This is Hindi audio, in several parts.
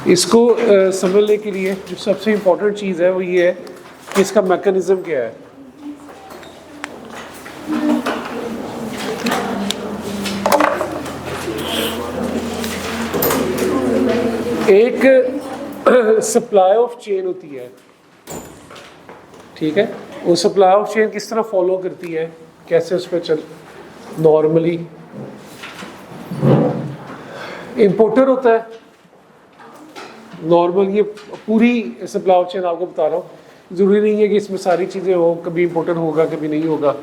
इसको समझने के लिए जो सबसे इम्पोर्टेंट चीज़ है वो ये है कि इसका मैकेनिज्म क्या है। एक सप्लाई ऑफ चेन होती है, ठीक है। वो सप्लाई ऑफ चेन किस तरह फॉलो करती है, कैसे उस पर चल नॉर्मली इंपोर्टर होता है नॉर्मल, ये पूरी सप्लाई ऑफ चेन आपको बता रहा हूँ। ज़रूरी नहीं है कि इसमें सारी चीज़ें हो, कभी इंपोर्टर होगा कभी नहीं होगा,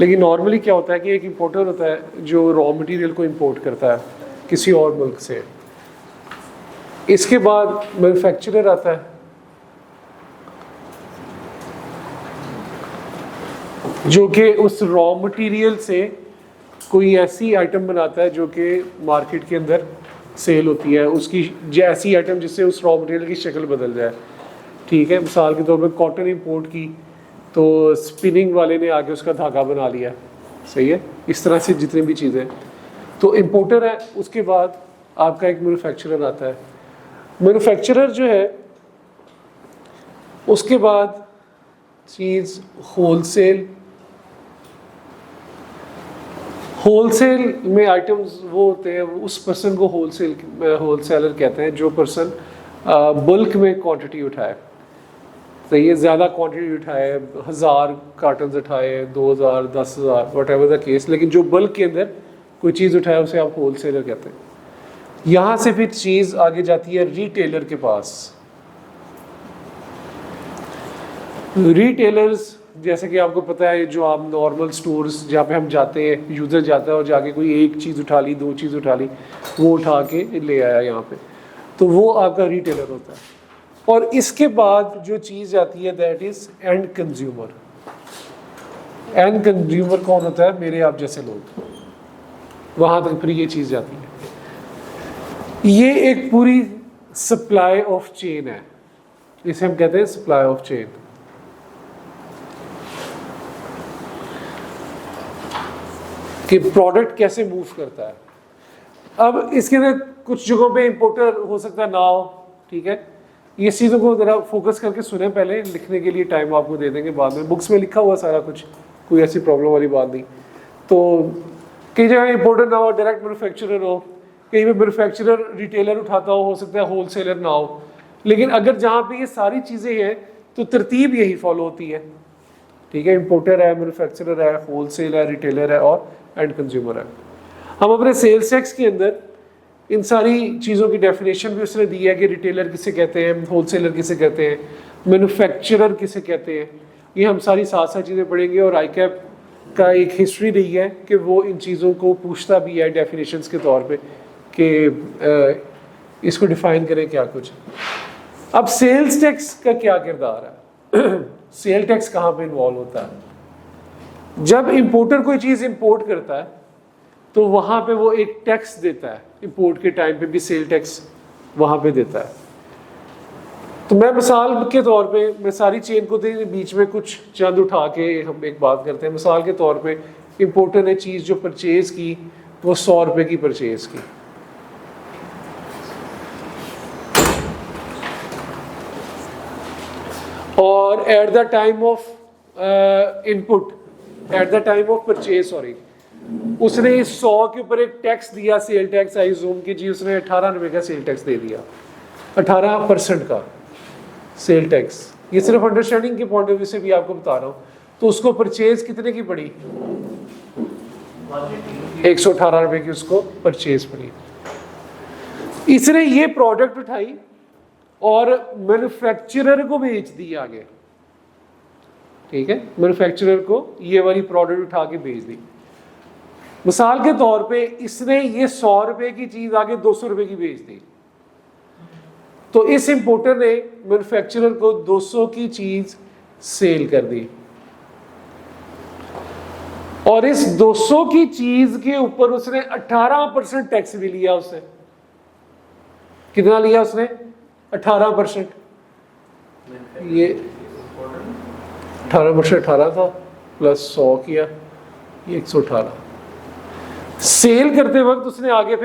लेकिन नॉर्मली क्या होता है कि एक इंपोर्टर होता है जो रॉ मटेरियल को इंपोर्ट करता है किसी और मुल्क से। इसके बाद मैन्युफैक्चरर आता है जो कि उस रॉ मटेरियल से कोई ऐसी आइटम बनाता है जो कि मार्केट के अंदर सेल होती है, उसकी ऐसी आइटम जिससे उस रॉ मटेरियल की शक्ल बदल जाए, ठीक है। मिसाल के तौर पे कॉटन इंपोर्ट की तो स्पिनिंग वाले ने आके उसका धागा बना लिया, सही है। इस तरह से जितनी भी चीज़ें, तो इंपोर्टर है। उसके बाद आपका एक मैन्युफैक्चरर आता है। मैन्युफैक्चरर जो है उसके बाद चीज़ होलसेल में आइटम्स वो होते हैं, उस पर्सन को होलसेलर कहते हैं जो पर्सन बल्क में क्वांटिटी उठाए, सही है। ज़्यादा क्वांटिटी उठाए, 1000 कार्टन उठाए, 2000, 10,000, वट एवर द केस, लेकिन जो बल्क के अंदर कोई चीज़ उठाए उसे आप होलसेलर कहते हैं। यहाँ से फिर चीज़ आगे जाती है रिटेलर के पास। रिटेलर्स जैसे कि आपको पता है, जो आप नॉर्मल स्टोर्स जहाँ पे हम जाते हैं, यूज़र जाता है और जाके कोई एक चीज़ उठा ली, दो चीज़ उठा ली, वो उठा के ले आया यहाँ पे, तो वो आपका रिटेलर होता है। और इसके बाद जो चीज़ आती है that is and consumer. And consumer कौन होता है? मेरे आप जैसे लोग। वहाँ तक फिर ये चीज़ जाती है। ये एक पूरी सप्लाई ऑफ चेन है, इसे हम कहते हैं सप्लाई ऑफ चेन। कि प्रोडक्ट कैसे मूव करता है। अब इसके अंदर कुछ जगहों पे इंपोर्टर हो सकता है ना हो, ठीक है। ये चीज़ों को ज़रा फोकस करके सुने, पहले लिखने के लिए टाइम आपको दे देंगे बाद में, बुक्स में लिखा हुआ सारा कुछ, कोई ऐसी प्रॉब्लम वाली बात नहीं। तो कई जगह इंपोर्टर ना हो, डायरेक्ट मैन्युफैक्चरर हो, कहीं पे मैन्युफैक्चरर रिटेलर उठाता हो सकता है होलसेलर ना हो। लेकिन अगर जहाँ पे ये सारी चीज़ें हैं तो तरतीब यही फॉलो होती है, ठीक है। इंपोर्टर है, मैन्युफैक्चरर है, होलसेल है, रिटेलर है और एंड कंज्यूमर है। हम अपने सेल्स टैक्स के अंदर इन सारी चीज़ों की डेफिनेशन भी उसने दी है कि रिटेलर किसे कहते हैं, होलसेलर किसे कहते हैं, मैन्युफैक्चरर किसे कहते हैं। ये हम सारी साथ साथ चीज़ें पढ़ेंगे। और आईकैप का एक हिस्ट्री रही है कि वो इन चीज़ों को पूछता भी है डेफिनेशंस के तौर पे कि इसको डिफाइन करें क्या कुछ। अब सेल्स टैक्स का क्या किरदार है? सेल टैक्स कहाँ पे इन्वॉल्व होता है? जब इंपोर्टर कोई चीज़ इंपोर्ट करता है तो वहाँ पे वो एक टैक्स देता है, इंपोर्ट के टाइम पे भी सेल टैक्स वहाँ पे देता है। तो मैं मिसाल के तौर पे, मैं सारी चेन को बीच में कुछ चंद उठा के हम एक बात करते हैं। मिसाल के तौर पे इंपोर्टर ने चीज़ जो परचेज़ की वो 100 रुपये की परचेज़ की, और at the time of input, at the time of purchase, sorry, उसने इस 100 के ऊपर एक टैक्स दिया, सेल टैक्स। आई जूम की जी, उसने 18 रुपये का सेल टैक्स दे दिया, 18% का सेल टैक्स। ये सिर्फ अंडरस्टैंडिंग के पॉइंट ऑफ व्यू से भी आपको बता रहा हूँ। तो उसको परचेज कितने की पड़ी? 118 रुपये की उसको परचेज पड़ी। इसने ये प्रोडक्ट उठाई और मैन्युफैक्चरर को बेच दी आगे, ठीक है। मैन्युफैक्चरर को ये वाली प्रोडक्ट उठा के बेच दी। मिसाल के तौर पे इसने ये 100 रुपये की चीज आगे 200 रुपये की बेच दी, तो इस इंपोर्टर ने मैन्युफैक्चरर को 200 की चीज सेल कर दी, और इस 200 की चीज के ऊपर उसने 18% टैक्स भी लिया। उसने कितना लिया? उसने 18%। ये 18% 18 था प्लस 100 किया ये 118। सेल करते वक्त उसने आगे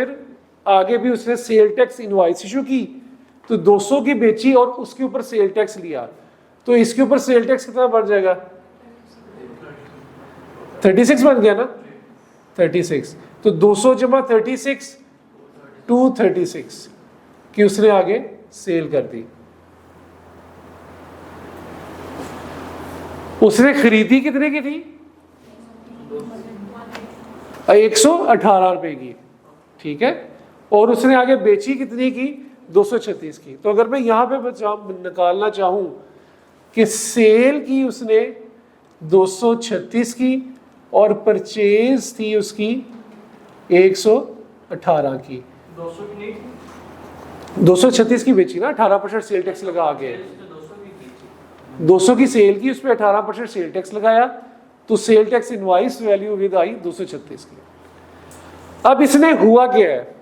भी उसने सेल टैक्स इनवॉइस इशू की, तो 200 की बेची और उसके ऊपर सेल टैक्स लिया, तो इसके ऊपर सेल टैक्स कितना बढ़ जाएगा? 36 बन गया ना, 36। तो 200 जमा 36 236 कि उसने आगे सेल कर दी। उसने खरीदी कितने की थी? 118 रुपए की, ठीक है। और उसने आगे बेची कितनी की? 236 की। तो अगर मैं यहां पे निकालना चाहूं कि सेल की उसने 236 की और परचेज थी उसकी 118 की, 236 की बेची ना, 18% सेल टैक्स लगा आगे, 200 की सेल की, उस पर 18% सेल टैक्स लगाया, तो sale tax invoice value with I 236 की। अब इसने हुआ क्या है?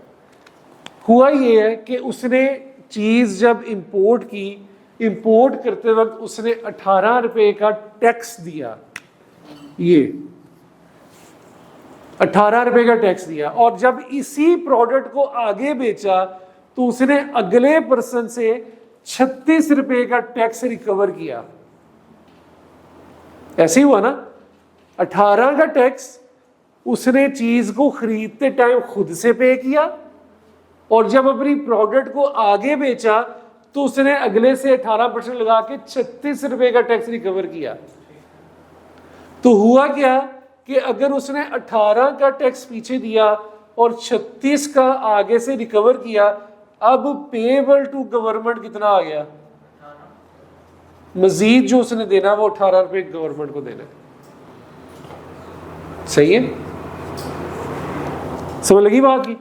हुआ ये है कि उसने चीज जब इंपोर्ट की, इंपोर्ट करते वक्त उसने 18 रुपए का टैक्स दिया, ये 18 रुपए का टैक्स दिया, और जब इसी प्रोडक्ट को आगे बेचा तो उसने अगले पर्सन से 36 रुपए का टैक्स रिकवर किया। ऐसे ही हुआ ना, 18 का टैक्स उसने चीज को खरीदते टाइम खुद से पे किया, और जब अपनी प्रोडक्ट को आगे बेचा तो उसने अगले से 18% लगा के 36 रुपए का टैक्स रिकवर किया। तो हुआ क्या कि अगर उसने 18 का टैक्स पीछे दिया और 36 का आगे से रिकवर किया, अब पेएबल टू गवर्नमेंट कितना आ गया? मजीद जो उसने देना वो 18 रुपए गवर्नमेंट को देना। सही है, समझ लगी बात की?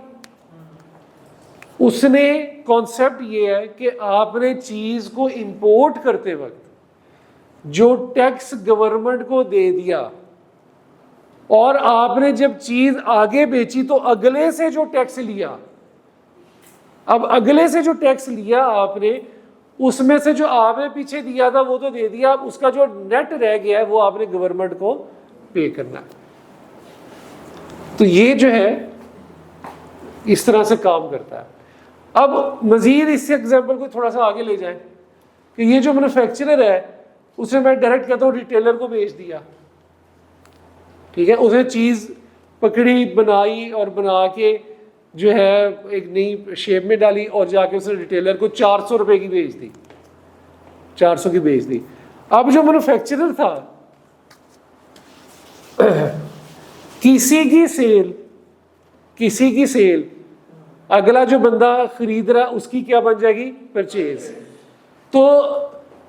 उसने कॉन्सेप्ट ये है कि आपने चीज को इंपोर्ट करते वक्त जो टैक्स गवर्नमेंट को दे दिया, और आपने जब चीज आगे बेची तो अगले से जो टैक्स लिया, अब अगले से जो टैक्स लिया आपने, उसमें से जो आपने पीछे दिया था वो तो दे दिया, अब उसका जो नेट रह गया है वो आपने गवर्नमेंट को पे करना है। तो ये जो है इस तरह से काम करता है। अब मजीद इस एग्जाम्पल को थोड़ा सा आगे ले जाएं कि ये जो मैन्युफैक्चरर है उसने, मैं डायरेक्ट कहता हूँ, रिटेलर को बेच दिया, ठीक है। उसने चीज पकड़ी, बनाई और बना के जो है एक नई शेप में डाली और जाके उसने रिटेलर को 400 रुपए की बेच दी, 400 की बेच दी। अब जो मैन्युफैक्चरर था, किसी की सेल अगला जो बंदा खरीद रहा उसकी क्या बन जाएगी? परचेज। तो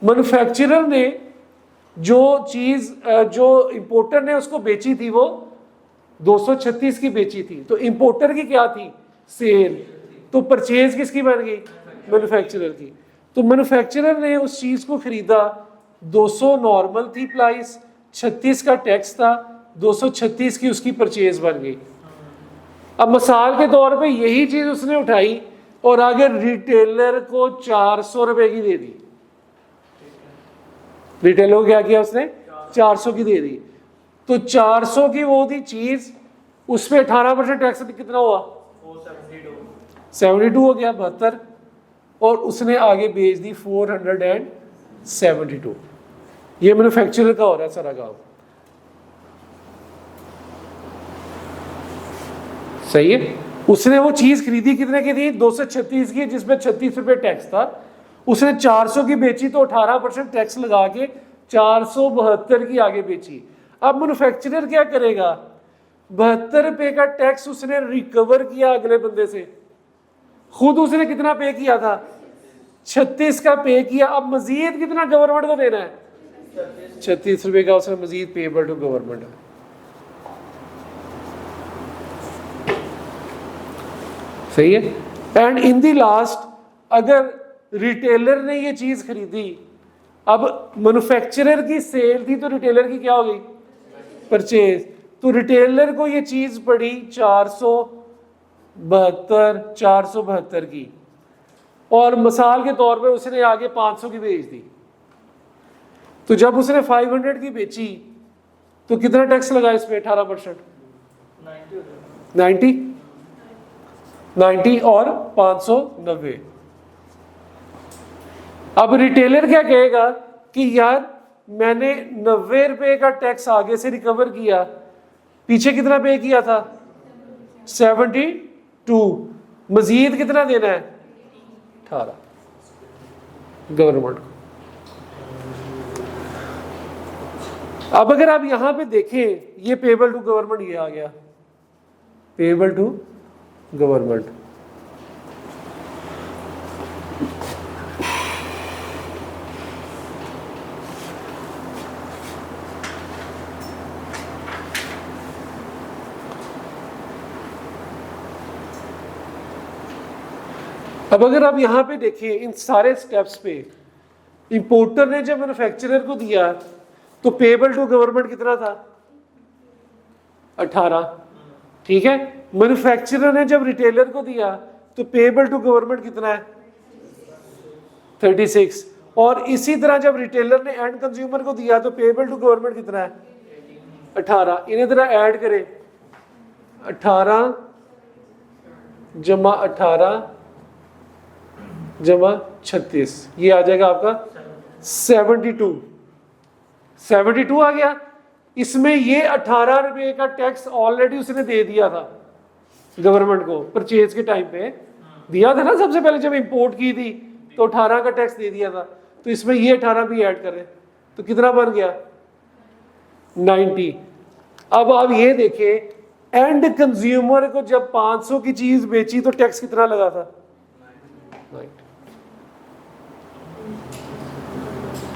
मैन्युफैक्चरर ने जो चीज जो इंपोर्टर ने उसको बेची थी वो 236 की बेची थी, तो इंपोर्टर की क्या थी? सेल। तो परचेज किसकी बन गई? मैन्युफैक्चरर की। तो मैन्युफैक्चरर ने उस चीज को खरीदा, 200 नॉर्मल थी प्राइस, 36 का टैक्स था, 236 की उसकी परचेज बन गई। अब मिसाल के तौर पे यही चीज उसने उठाई और आगे रिटेलर को 400 रुपए की दे दी। रिटेलर को क्या किया उसने? 400 की दे दी। तो 400 की वो थी चीज, उस पर 18% टैक्स कितना हुआ? 72 हो गया, 72, और उसने आगे बेच दी 472। ये मैन्युफैक्चरर का हो रहा है सारा काम। सही है। उसने वो चीज खरीदी कितने की थी? 236 की, जिसमें 36 रुपए टैक्स था। उसने 400 की बेची तो 18% टैक्स लगा के 472 की आगे बेची। अब मैन्युफैक्चरर क्या करेगा? 72 रुपए का टैक्स उसने रिकवर किया अगले बंदे से, खुद उसने कितना पे किया था? 36 का पे किया। अब मजीद कितना गवर्नमेंट को देना है? 36 रुपए का उसने मजीद पेबल टू गवर्नमेंट। सही है। एंड इन द लास्ट, अगर रिटेलर ने ये चीज खरीदी, अब मैन्युफैक्चरर की सेल थी तो रिटेलर की क्या हो गई? परचेज। तो रिटेलर को ये चीज पड़ी 472 की, और मिसाल के तौर पे उसने आगे 500 की बेच दी। तो जब उसने 500 की बेची तो कितना टैक्स लगा इस पे? 18%। 90 और 590। अब रिटेलर क्या कहेगा कि यार मैंने 90 रुपए का टैक्स आगे से रिकवर किया, पीछे कितना पे किया था? 72, मजीद कितना देना है? 18 गवर्नमेंट को। अब अगर आप यहां पे देखें, ये पेबल टू गवर्नमेंट ये आ गया, पेबल टू गवर्नमेंट। अब अगर आप यहां पे देखें इन सारे स्टेप्स पे, इंपोर्टर ने जब मैन्युफैक्चरर को दिया तो पेबल टू गवर्नमेंट कितना था? 18। ठीक है, मैन्युफैक्चरर ने जब रिटेलर को दिया तो पेबल टू गवर्नमेंट कितना है? 36। और इसी तरह जब रिटेलर ने एंड कंज्यूमर को दिया तो पेबल टू गवर्नमेंट कितना है? 18। इन्हें तरह ऐड करें, 18 जमा 18 जमा 36, ये आ जाएगा आपका 72। 72 आ गया। इसमें ये 18 रुपए का टैक्स ऑलरेडी उसने दे दिया था गवर्नमेंट को, परचेज के टाइम पे दिया था ना, सबसे पहले जब इंपोर्ट की थी तो 18 का टैक्स दे दिया था। तो इसमें ये 18 भी ऐड करें तो कितना बन गया? 90। अब आप ये देखें, एंड कंज्यूमर को जब 500 की चीज बेची तो टैक्स कितना लगा था? 90।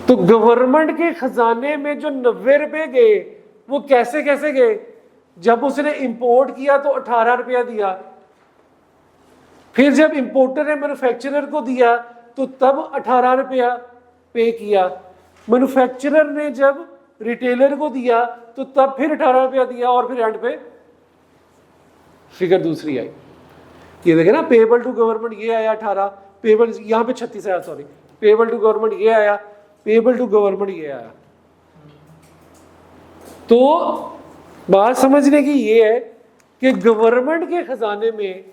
तो गवर्नमेंट के खजाने में जो 90 रुपए गए वो कैसे कैसे गए? जब उसने इंपोर्ट किया तो 18 रुपया दिया, फिर जब इंपोर्टर ने मैन्युफैक्चरर को दिया तो तब 18 रुपया पे किया, मैन्युफैक्चरर ने जब रिटेलर को दिया तो तब फिर 18 रुपया दिया, और फिर एंड पे फिगर दूसरी आई। ये देखे ना, पेबल टू गवर्नमेंट ये आया 18, पेबल यहां पे 36 आया, सॉरी, पेबल टू गवर्नमेंट ये आया, पेबल टू गवर्नमेंट ये आया। तो बात समझने की ये है कि गवर्नमेंट के खजाने में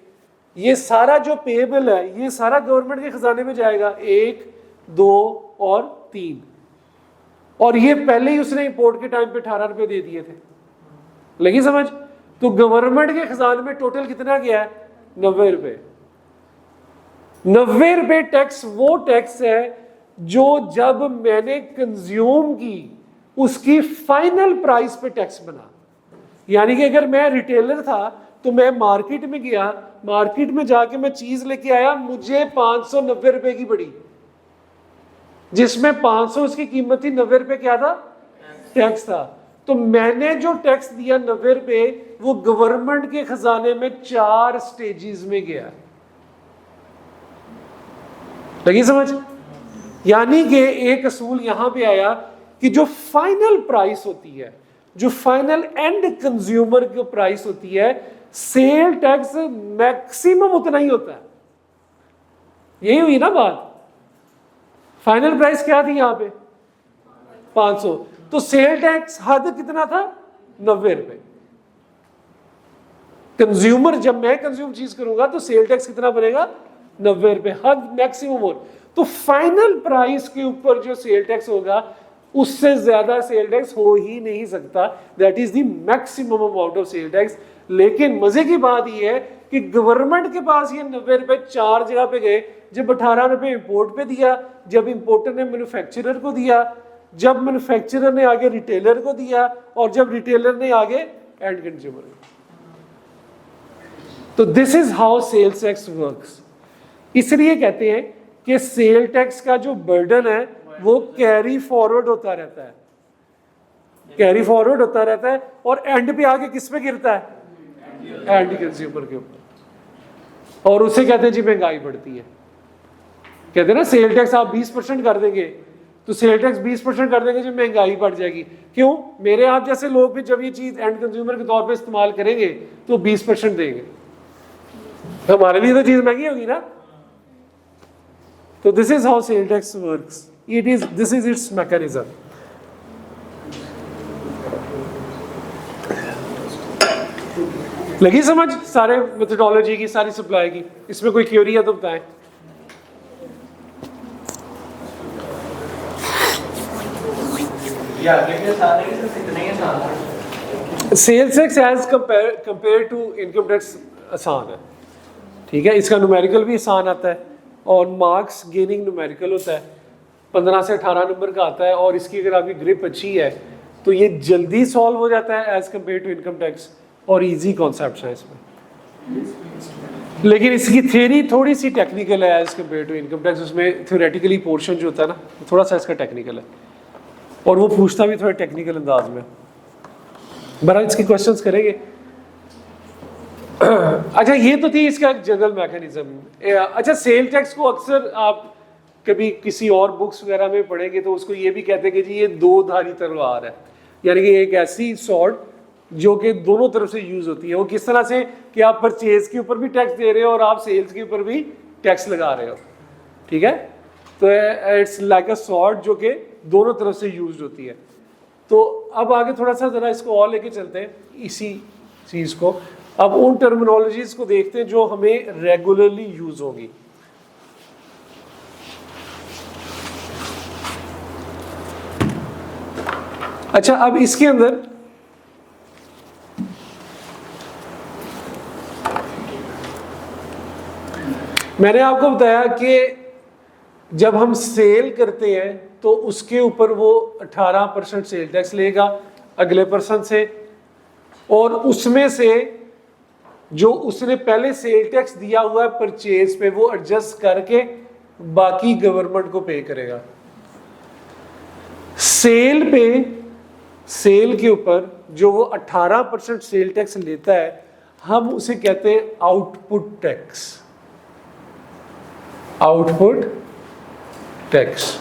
ये सारा जो पेबल है ये सारा गवर्नमेंट के खजाने में जाएगा, 1, 2 और 3। और ये पहले ही उसने इंपोर्ट के टाइम पे 18 रुपए दे दिए थे, लगी समझ? तो गवर्नमेंट के खजाने में टोटल कितना गया है? 90 रुपए। 90 रुपए टैक्स वो टैक्स है जो जब मैंने कंज्यूम की उसकी फाइनल प्राइस पे टैक्स बना। यानी कि अगर मैं रिटेलर था तो मैं मार्केट में गया, मार्केट में जाके मैं चीज लेके आया, मुझे 590 रुपए की पड़ी, जिसमें 500 उसकी कीमत थी, 90 रुपए क्या था? टैक्स था। तो मैंने जो टैक्स दिया 90 रुपए, वो गवर्नमेंट के खजाने में 4 स्टेजेस में गया। लगी समझ? यानी कि एक असूल यहां पे आया कि जो फाइनल प्राइस होती है, जो फाइनल एंड कंज्यूमर की प्राइस होती है, सेल टैक्स मैक्सिमम उतना ही होता है। यही हुई ना बात? फाइनल प्राइस क्या थी यहां पे? 500। तो सेल टैक्स हद कितना था? 90 रुपए। कंज्यूमर, जब मैं कंज्यूम चीज करूंगा तो सेल टैक्स कितना बनेगा? 90 रुपए, हद मैक्सिमम। और तो फाइनल प्राइस के ऊपर जो सेल टैक्स होगा उससे ज्यादा सेल टैक्स हो ही नहीं सकता। That is the maximum amount of sale tax. लेकिन मजे की बात यह है कि गवर्नमेंट के पास ये 90 रुपए 4 जगह पे गए। जब 18 रुपए इंपोर्ट पे दिया, जब इंपोर्टर ने मैन्युफैक्चरर को दिया, जब मैन्युफैक्चरर ने आगे रिटेलर को दिया, और जब रिटेलर ने आगे एंड कंज्यूमर को। तो this is how sales tax works. इसलिए कहते हैं कि सेल टैक्स का जो बर्डन है वो कैरी फॉरवर्ड होता रहता है, कैरी फॉरवर्ड होता रहता है, और एंड पे आके किस पे गिरता है? एंड कंज्यूमर के ऊपर। और उसे कहते हैं जी महंगाई बढ़ती है। कहते हैं ना सेल टैक्स आप 20% कर देंगे, तो सेल टैक्स 20% कर देंगे, जो महंगाई बढ़ जाएगी। क्यों? मेरे आप जैसे लोग भी जब ये चीज एंड कंज्यूमर के तौर पे इस्तेमाल करेंगे तो 20% देंगे, हमारे लिए तो चीज महंगी होगी ना। तो this is how sale tax works. This is it's mechanism. लगी समझ सारे मेथोडोलॉजी की, सारी सप्लाई की? इसमें कोई क्वेरी है तो बताएं। Sales tax as compare to income tax आसान है, ठीक है। इसका न्यूमेरिकल भी आसान आता है और मार्क्स गेनिंग न्यूमेरिकल होता है, 15 से 18 नंबर का आता है, और इसकी अगर आपकी ग्रिप अच्छी है तो ये जल्दी सॉल्व हो जाता है as compare to income tax, और इजी कॉन्सेप्ट्स हैं इसमें। लेकिन इसकी थ्योरी थोड़ी सी टेक्निकल है as compare to income tax, उसमें थ्योरेटिकली पोर्शन जो होता है ना थोड़ा सा इसका टेक्निकल है, और वो पूछता भी थोड़ा टेक्निकल अंदाज में। बहरहाल इसके क्वेश्चंस करेंगे। अच्छा ये तो थी इसका जनरल मैकेनिज्म। अच्छा सेल टैक्स को अक्सर आप कभी किसी और बुक्स वगैरह में पढ़ेंगे तो उसको ये भी कहते हैं कि जी ये दो धारी तलवार है, यानी कि एक ऐसी सॉर्ड जो कि दोनों तरफ से यूज होती है। वो किस तरह से कि आप परचेज के ऊपर भी टैक्स दे रहे हो और आप सेल्स के ऊपर भी टैक्स लगा रहे हो, ठीक है। तो इट्स लाइक अ सॉर्ड जो कि दोनों तरफ से यूज होती है। तो अब आगे थोड़ा सा जरा इसको और लेके चलते हैं इसी चीज को। अब उन टर्मिनोलॉजीज को देखते हैं जो हमें रेगुलरली यूज होगी। अच्छा अब इसके अंदर मैंने आपको बताया कि जब हम सेल करते हैं तो उसके ऊपर वो 18% सेल टैक्स लेगा अगले पर्सन से, और उसमें से जो उसने पहले सेल टैक्स दिया हुआ है परचेज पे वो एडजस्ट करके बाकी गवर्नमेंट को पे करेगा। सेल पे, सेल के ऊपर जो वो 18% सेल टैक्स लेता है हम उसे कहते हैं आउटपुट टैक्स, आउटपुट टैक्स।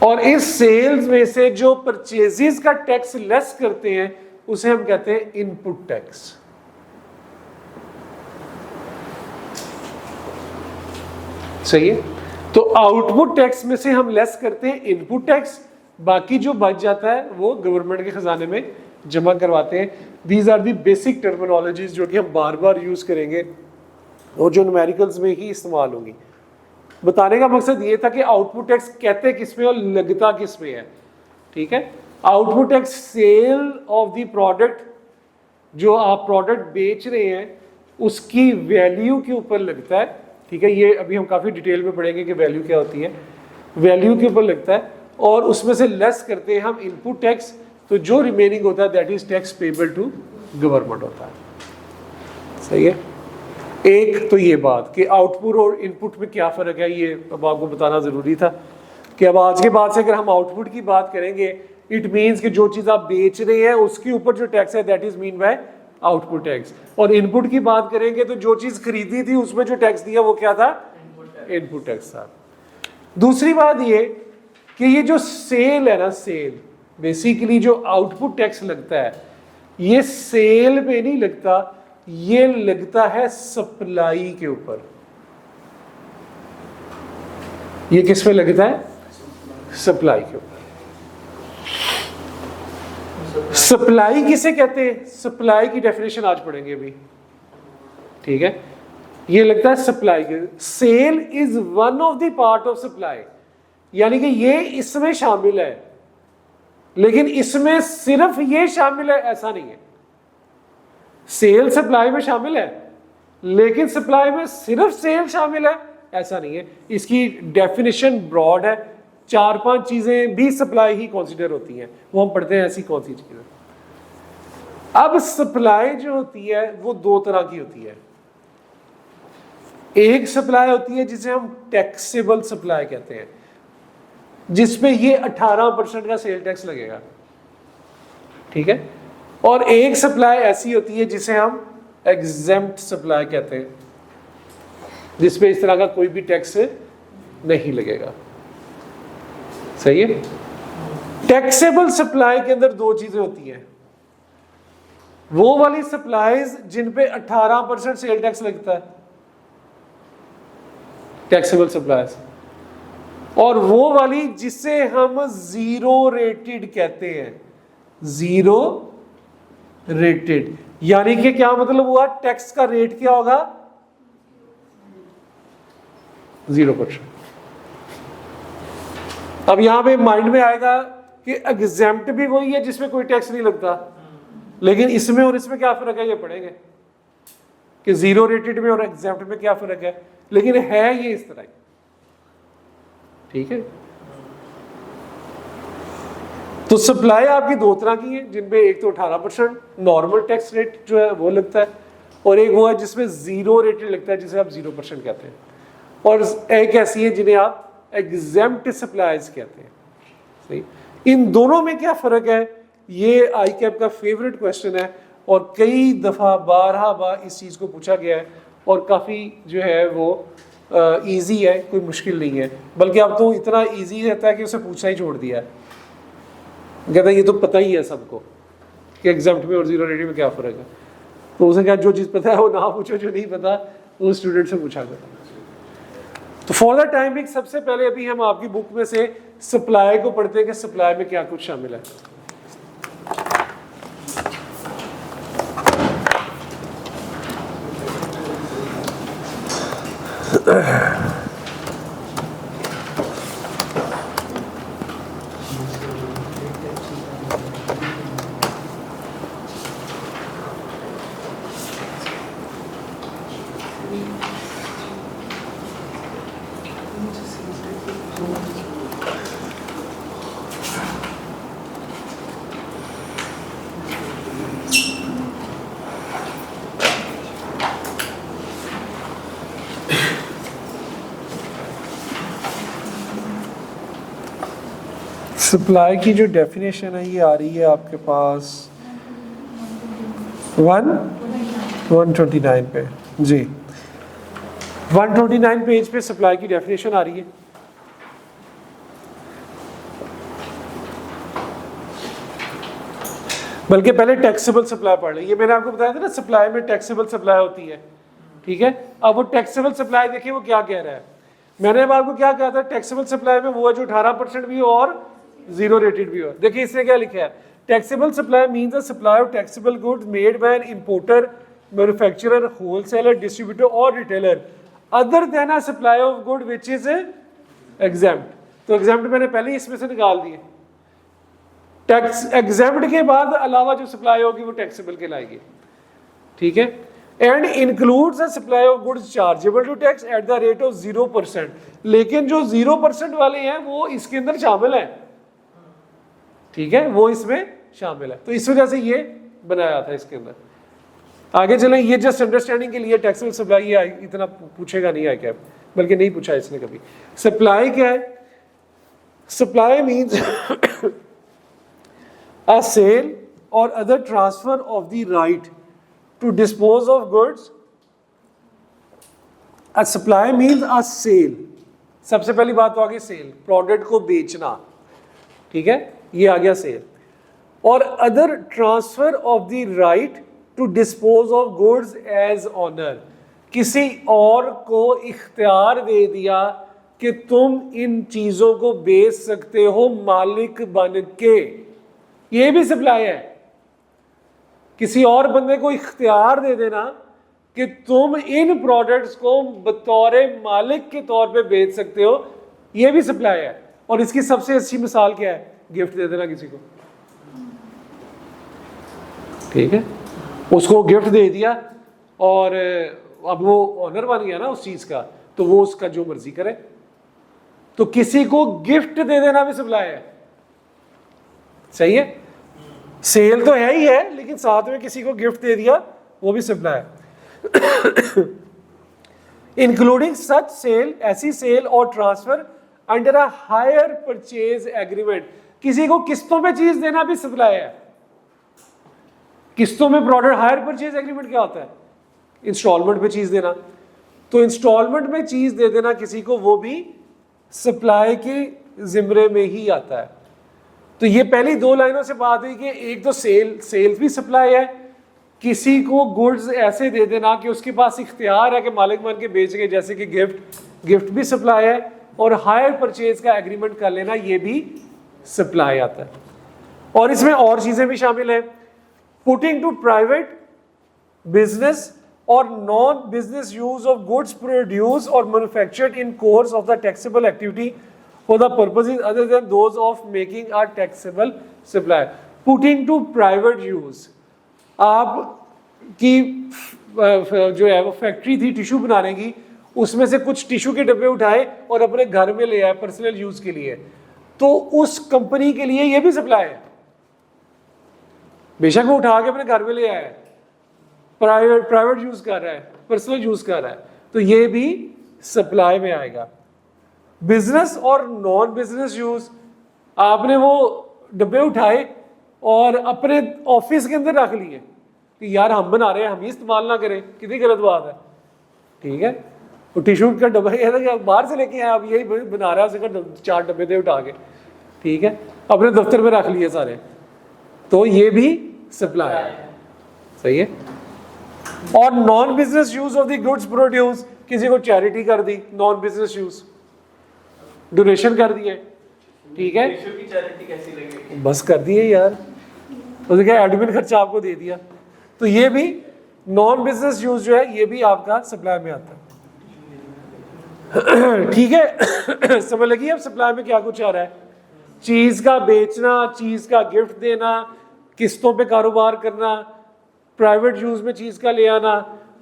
और इस सेल्स में से जो परचेजेस का टैक्स लेस करते हैं उसे हम कहते हैं इनपुट टैक्स। सही है। तो आउटपुट टैक्स में से हम लेस करते हैं इनपुट टैक्स, बाकी जो बच जाता है वो गवर्नमेंट के खजाने में जमा करवाते हैं। These are the basic terminologies जो कि हम बार बार यूज करेंगे और जो न्यूमेरिकल्स में ही इस्तेमाल होंगी। बताने का मकसद ये था कि आउटपुट टैक्स कहते किस में और लगता किस में है, ठीक है। Output tax cell of the product, जो आप प्रोडक्ट बेच रहे हैं उसकी वैल्यू के ऊपर लगता है, ठीक है। ये अभी हम काफ़ी डिटेल में पढ़ेंगे कि वैल्यू क्या होती है। वैल्यू के ऊपर लगता है और उसमें से लेस करते हैं हम इनपुट टैक्स, तो जो रिमेनिंग होता है that is tax payable to government होता है। सही है। एक तो ये बात कि आउटपुट और इनपुट में क्या फ़र्क है, ये अब आपको बताना ज़रूरी था कि अब आज के बाद से अगर हम आउटपुट की बात करेंगे इट मीन्स कि जो चीज़ आप बेच रहे हैं उसके ऊपर जो टैक्स है that is mean by output tax, और इनपुट की बात करेंगे तो जो चीज़ खरीदी थी उसमें जो टैक्स दिया वो क्या था, इनपुट टैक्स था। दूसरी बात ये कि ये जो सेल है ना, सेल बेसिकली जो आउटपुट टैक्स लगता है ये सेल पे नहीं लगता, ये लगता है सप्लाई के ऊपर। ये किस पे लगता है, सप्लाई के ऊपर। सप्लाई किसे कहते हैं, सप्लाई की डेफिनेशन आज पढ़ेंगे अभी, ठीक है। ये लगता है सप्लाई के, sale is one of the part of supply, यानी कि ये इसमें शामिल है, लेकिन इसमें सिर्फ ये शामिल है ऐसा नहीं है। सेल सप्लाई में शामिल है लेकिन सप्लाई में सिर्फ सेल शामिल है ऐसा नहीं है। इसकी डेफिनेशन ब्रॉड है, 4-5 चीजें भी सप्लाई ही कंसीडर होती हैं, वो हम पढ़ते हैं ऐसी कौन सी चीजें। अब सप्लाई जो होती है वो दो तरह की होती है। एक सप्लाई होती है जिसे हम टैक्सेबल सप्लाई कहते हैं, जिसपे ये 18% का सेल टैक्स लगेगा, ठीक है। और एक सप्लाई ऐसी होती है जिसे हम एग्जेम्प्ट सप्लाई कहते हैं, जिसपे इस तरह का कोई भी टैक्स नहीं लगेगा। सही है। टैक्सेबल सप्लाई के अंदर दो चीजें होती हैं, वो वाली सप्लाईज जिन पे 18% सेल टैक्स लगता है, टैक्सेबल सप्लाईज, और वो वाली जिसे हम जीरो रेटेड कहते हैं, जीरो रेटेड, यानी कि क्या मतलब हुआ, टैक्स का रेट क्या होगा 0%। अब यहां पे माइंड में आएगा कि एग्जेम्प्ट भी वही है जिसमें कोई टैक्स नहीं लगता, लेकिन इसमें और इसमें क्या फर्क है, ये पढ़ेंगे कि जीरो रेटेड में और एग्जेम्प्ट में क्या फर्क है, लेकिन है ये इस तरह। ठीक है, तो सप्लाई आपकी दो तरह की है, जिनमें एक तो 18% नॉर्मल टैक्स रेट जो है वो लगता है, और एक वो है जिसमें जीरो रेटेड लगता है, जिसे आप 0% कहते हैं, और एक ऐसी है जिन्हें आप एग्जेम्प्ट सप्लाईज कहते हैं। सही, इन दोनों में क्या फर्क है, ये आई कैप का फेवरेट क्वेश्चन है, और कई दफा 12 बार इस चीज को पूछा गया है, और काफी जो है वो इजी है, कोई मुश्किल नहीं है, बल्कि अब तो इतना इजी रहता है कि उसे पूछना ही छोड़ दिया है। कहता है ये तो पता ही है सबको कि एग्जाम्प्ट में और जीरो रेटेड में क्या फर्क है, तो उसे क्या जो चीज़ पता है वो ना पूछो, जो नहीं पता वो स्टूडेंट से पूछा करो। तो फॉर द टाइम बिंग सबसे पहले अभी हम आपकी बुक में से सप्लाई को पढ़ते हैं कि सप्लाई में क्या कुछ शामिल है। सप्लाई की जो डेफिनेशन है ये आ रही है आपके पास 129 पे जी, 129 पेज पे सप्लाई की डेफिनेशन आ रही है। बल्कि पहले टैक्सेबल सप्लाई पढ़ लें, ये मैंने आपको बताया था ना सप्लाई में टैक्सेबल सप्लाई होती है। ठीक है, अब वो टैक्सेबल सप्लाई देखिए वो क्या कह रहा है। मैंने अब आपको क्या कहा था, टैक्सेबल सप्लाई में वो है जो 18% भी हो और जीरो रेटेड भी हो। देखिए इसने क्या लिखा है, taxable supply means the supply of taxable goods made by an importer, manufacturer, wholesaler, distributor और retailer other than a supply of good which is exempt. तो एग्जेम्प्ट मैंने पहले ही इसमें से निकाल दिए। टैक्स एग्जेम्प्ट के बाद अलावा जो सप्लाई होगी वो टैक्सेबल कहलाएगी। ठीक है, and includes the supply of goods chargeable to tax at the rate of 0%, लेकिन जो 0% वाले हैं वो इसके अंदर शामिल है। ठीक है, वो इसमें शामिल है, तो इस वजह से ये बनाया था इसके अंदर। आगे चलें, ये जस्ट अंडरस्टैंडिंग के लिए टैक्सेबल सप्लाई ये इतना पूछेगा नहीं आई कैप, बल्कि नहीं पूछा इसने कभी। सप्लाई क्या है, supply means a sale or other transfer of the right to dispose of goods. A supply means a sale. सबसे पहली बात तो आ गई सेल, प्रोडक्ट को बेचना। ठीक है, ये आ गया सेल। और other transfer of the right to dispose of goods as owner, किसी और को इख्तियार दे दिया कि तुम इन चीजों को बेच सकते हो मालिक बन के, ये भी सप्लाई है। किसी और बंदे को इख्तियार दे देना कि तुम इन प्रोडक्ट्स को बतौर मालिक के तौर पे बेच सकते हो, ये भी सप्लाई है। और इसकी सबसे अच्छी मिसाल क्या है, गिफ्ट दे देना किसी को। ठीक है, उसको गिफ्ट दे दिया और अब वो ऑनर बन गया ना उस चीज का, तो वो उसका जो मर्जी करे। तो किसी को गिफ्ट दे देना भी सप्लाई है। सही है, सेल तो है ही है, लेकिन साथ में किसी को गिफ्ट दे दिया वो भी सप्लाई है। इंक्लूडिंग सच सेल, ऐसी सेल और transfer under a hire purchase agreement, किसी को किस्तों में चीज देना भी सप्लाई है। किस्तों में प्रोडक्ट, हायर परचेज एग्रीमेंट क्या होता है, इंस्टॉलमेंट पे चीज देना। तो इंस्टॉलमेंट में चीज दे देना किसी को, वो भी सप्लाई के जिम्मे में ही आता है। तो ये पहली दो लाइनों से बात हुई कि एक तो सेल्स भी सप्लाई है, किसी को गुड्स ऐसे दे देना कि उसके पास इख्तियार है कि मालिक बन के बेच के, जैसे कि गिफ्ट भी सप्लाई है, और हायर परचेज का एग्रीमेंट कर लेना ये भी सप्लाई आता है। और इसमें और चीजें भी शामिल है। Putting to private business or non-business use of goods produced or manufactured in course of the taxable activity for the purposes other than those of making a taxable supply. Putting to private use. आपकी जो है वो फैक्ट्री थी टिश्यू बनाने की, उसमें से कुछ टिश्यू के डब्बे उठाए और अपने घर में ले आए पर्सनल यूज के लिए, तो उस कंपनी के लिए ये भी सप्लाई है। बेशक वो उठा के अपने घर में ले आया, प्राइवेट यूज कर रहा है, पर्सनल यूज कर रहा है, तो ये भी सप्लाई में आएगा। बिजनेस और नॉन बिजनेस यूज, आपने वो डब्बे उठाए और अपने ऑफिस के अंदर रख लिए कि यार हम बना रहे हैं, हम ही इस्तेमाल ना करें, कितनी गलत बात है। ठीक है, वो टिश्यू का डब्बा ये था कि बाहर से लेके आए, आप यही बना रहा है, 4 डब्बे थे उठा के, ठीक है, अपने दफ्तर में रख लिए सारे, तो ये भी सप्लाई है। सही है। और non business use of the goods produce, किसी को चैरिटी कर दी, नॉन बिजनेस यूज, डोनेशन कर दिए, ठीक है, की चैरिटी कैसी लगेगी? बस कर दिए यार, उसने क्या एडमिन खर्चा आपको दे दिया, तो ये भी नॉन बिजनेस यूज जो है ये भी आपका सप्लाई में आता है। ठीक है, समझ लगी अब सप्लाई में क्या कुछ आ रहा है। चीज का बेचना, चीज का गिफ्ट देना, किस्तों पे कारोबार करना, प्राइवेट यूज में चीज का ले आना,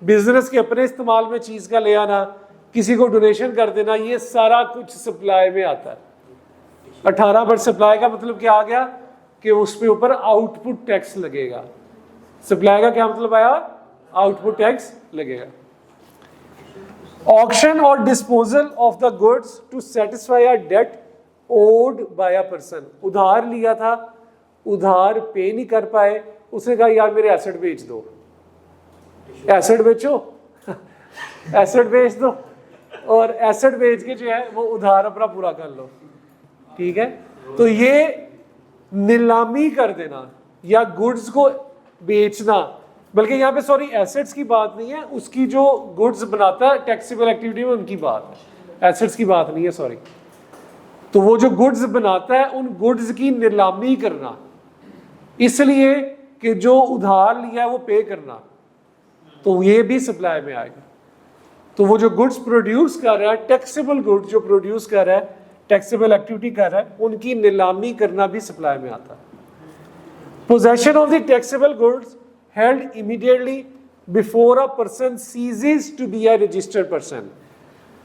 बिजनेस के अपने इस्तेमाल में चीज का ले आना, किसी को डोनेशन कर देना, ये सारा कुछ सप्लाई में आता है। 18% सप्लाई का मतलब क्या आ गया कि उसके ऊपर आउटपुट टैक्स लगेगा। सप्लाई का क्या मतलब आया? आउटपुट टैक्स लगेगा। ऑक्शन और disposal of the goods to satisfy a debt owed by a person, उधार लिया था, उधार पे नहीं कर पाए, उसने कहा यार मेरे एसेट बेच दो, एसेट बेचो एसेट बेच दो, और एसेट बेच के जो है वो उधार अपना पूरा कर लो। ठीक है, तो ये नीलामी कर देना या गुड्स को बेचना, बल्कि यहाँ पे सॉरी एसेट्स की बात नहीं है, उसकी जो गुड्स बनाता है टैक्सेबल एक्टिविटी में उनकी बात है, एसेट्स की बात नहीं है, सॉरी। तो वो जो गुड्स बनाता है उन गुड्स की नीलामी करना, इसलिए कि जो उधार लिया है वो पे करना, तो ये भी सप्लाई में आएगा। तो वो जो गुड्स प्रोड्यूस कर रहा है, टैक्सेबल गुड्स जो प्रोड्यूस कर रहा है, टैक्सेबल एक्टिविटी कर रहा है, उनकी नीलामी करना भी सप्लाई में आता है। Possession of the taxable goods held immediately before a person ceases to be a registered person.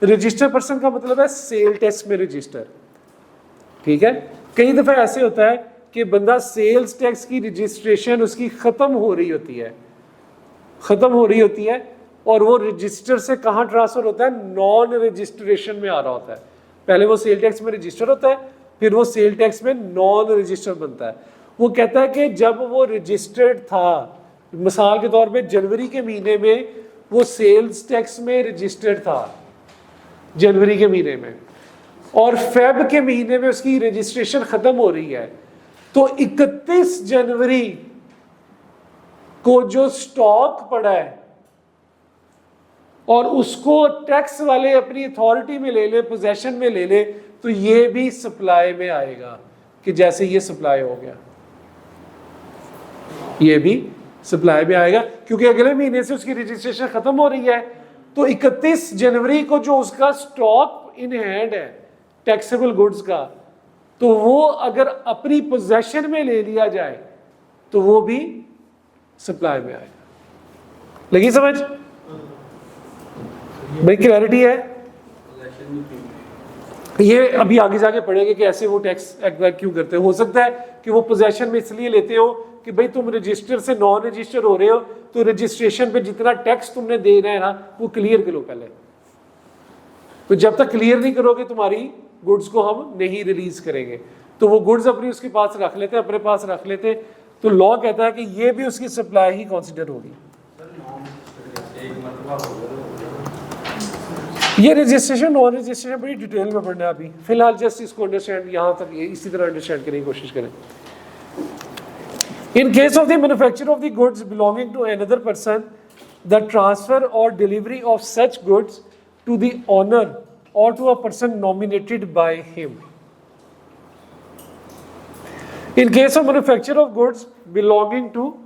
Registered person का मतलब है सेल टैक्स में रजिस्टर। ठीक है, कई दफा ऐसे होता है कि बंदा सेल्स टैक्स की रजिस्ट्रेशन उसकी खत्म हो रही होती है और वो रजिस्टर से कहाँ ट्रांसफर होता है? नॉन रजिस्ट्रेशन में आ रहा होता है। पहले वो सेल टैक्स में रजिस्टर होता है, फिर वो सेल टैक्स में नॉन रजिस्टर बनता है। वो कहता है कि जब वो रजिस्टर्ड था, मिसाल के तौर पे जनवरी के महीने में वो सेल्स टैक्स में रजिस्टर्ड था, जनवरी के महीने में, और फेब के महीने में उसकी रजिस्ट्रेशन खत्म हो रही है, तो 31 जनवरी को जो स्टॉक पड़ा है और उसको टैक्स वाले अपनी अथॉरिटी में ले ले, पोजेशन में ले ले, तो ये भी सप्लाई में आएगा कि जैसे ये सप्लाई हो गया, ये भी सप्लाई में आएगा, क्योंकि अगले महीने से उसकी रजिस्ट्रेशन खत्म हो रही है। तो 31 जनवरी को जो उसका स्टॉक इन हैंड है टैक्सेबल गुड्स का, तो वो अगर अपनी पोजेशन में ले लिया जाए तो वो भी सप्लाई में आएगा। लगी समझ भाई? क्लैरिटी है? ये अभी आगे जाके पढ़ेंगे कि ऐसे वो टैक्स एक्वायर क्यों करते हैं। हो सकता है कि वो पोजेशन में इसलिए लेते हो कि भाई तुम रजिस्टर से नॉन रजिस्टर हो रहे हो, तो रजिस्ट्रेशन पे जितना टैक्स तुमने देना है ना वो क्लियर करो पहले। तो जब तक क्लियर नहीं करोगे तुम्हारी गुड्स को हम नहीं रिलीज करेंगे। तो वो गुड्स अपनी उसके पास रख लेते, अपने पास रख लेते, तो लॉ कहता है कि ये भी उसकी सप्लाई ही कंसीडर होगी। ये रजिस्ट्रेशन नॉन रजिस्ट्रेशन बड़ी डिटेल में पढ़ना है अभी, फिलहाल जस्ट इसको अंडरस्टैंड यहाँ तक ये इसी तरह अंडरस्टैंड करने की कोशिश करें। In case of the manufacture of the goods belonging to another person, the transfer or delivery of such goods to the owner or to a person nominated by him. In case of manufacture of goods belonging to